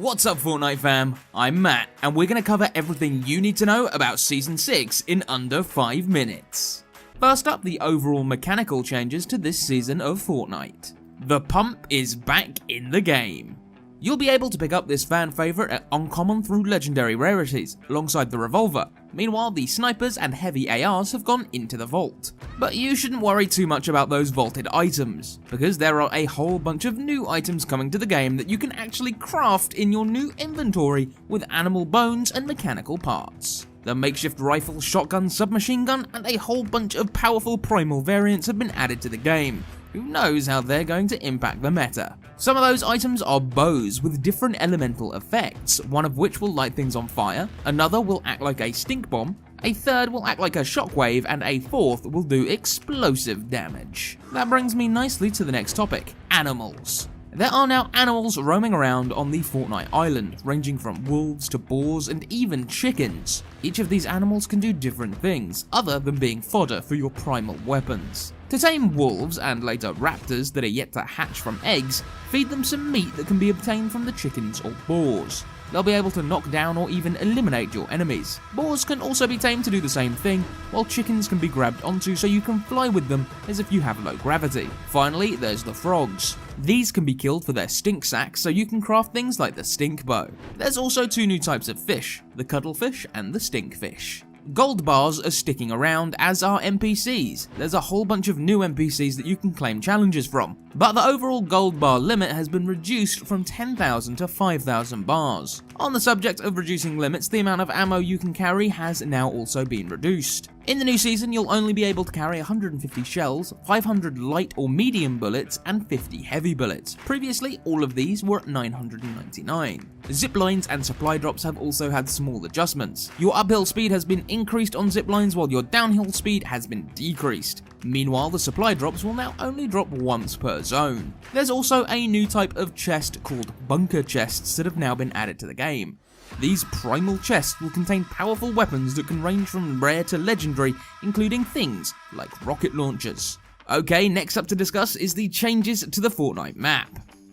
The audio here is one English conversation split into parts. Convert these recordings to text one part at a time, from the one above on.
What's up, Fortnite fam? I'm Matt, and we're going to cover everything you need to know about Season 6 in under 5 minutes. First up, the overall mechanical changes to this season of Fortnite. The pump is back in the game. You'll be able to pick up this fan favourite at uncommon through legendary rarities, alongside the revolver. Meanwhile, the snipers and heavy ARs have gone into the vault. But you shouldn't worry too much about those vaulted items, because there are a whole bunch of new items coming to the game that you can actually craft in your new inventory with animal bones and mechanical parts. The makeshift rifle, shotgun, submachine gun, and a whole bunch of powerful primal variants have been added to the game. Who knows how they're going to impact the meta. Some of those items are bows with different elemental effects, one of which will light things on fire, another will act like a stink bomb, a third will act like a shockwave, and a fourth will do explosive damage. That brings me nicely to the next topic, animals. There are now animals roaming around on the Fortnite island, ranging from wolves to boars and even chickens. Each of these animals can do different things, other than being fodder for your primal weapons. To tame wolves, and later raptors that are yet to hatch from eggs, feed them some meat that can be obtained from the chickens or boars. They'll be able to knock down or even eliminate your enemies. Boars can also be tamed to do the same thing, while chickens can be grabbed onto so you can fly with them as if you have low gravity. Finally, there's the frogs. These can be killed for their stink sacs, so you can craft things like the stink bow. There's also two new types of fish, the cuttlefish and the stinkfish. Gold bars are sticking around, as are NPCs. There's a whole bunch of new NPCs that you can claim challenges from, but the overall gold bar limit has been reduced from 10,000 to 5,000 bars. On the subject of reducing limits, the amount of ammo you can carry has now also been reduced. In the new season, you'll only be able to carry 150 shells, 500 light or medium bullets, and 50 heavy bullets. Previously, all of these were at 999. Zip lines and supply drops have also had small adjustments. Your uphill speed has been increased on zip lines, while your downhill speed has been decreased. Meanwhile, the supply drops will now only drop once per zone. There's also a new type of chest called bunker chests that have now been added to the game. These primal chests will contain powerful weapons that can range from rare to legendary, including things like rocket launchers. Okay, next up to discuss is the changes to the Fortnite map.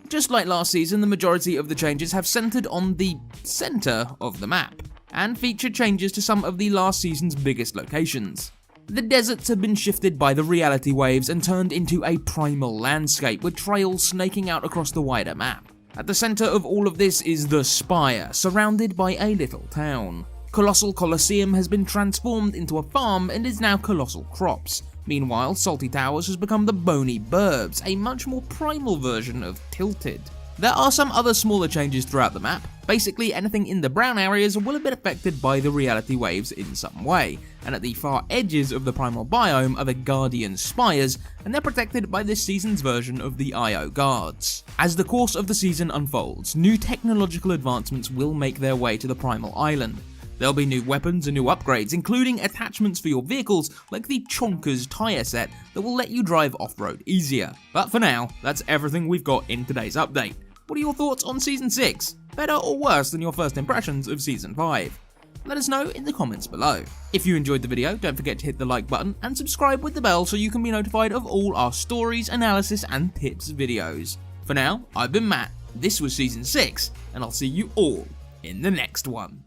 Just like last season, the majority of the changes have centered on the center of the map, and feature changes to some of the last season's biggest locations. The deserts have been shifted by the reality waves and turned into a primal landscape with trails snaking out across the wider map. At the center of all of this is the Spire, surrounded by a little town. Colossal Colosseum has been transformed into a farm and is now Colossal Crops. Meanwhile, Salty Towers has become the Bony Burbs, a much more primal version of Tilted. There are some other smaller changes throughout the map. Basically, anything in the brown areas will have been affected by the reality waves in some way, and at the far edges of the primal biome are the Guardian Spires, and they're protected by this season's version of the IO Guards. As the course of the season unfolds, new technological advancements will make their way to the primal island. There'll be new weapons and new upgrades, including attachments for your vehicles like the Chonkers tyre set that will let you drive off-road easier. But for now, that's everything we've got in today's update. What are your thoughts on Season 6? Better or worse than your first impressions of Season 5? Let us know in the comments below. If you enjoyed the video, don't forget to hit the like button and subscribe with the bell so you can be notified of all our stories, analysis and tips videos. For now, I've been Matt, this was Season 6, and I'll see you all in the next one.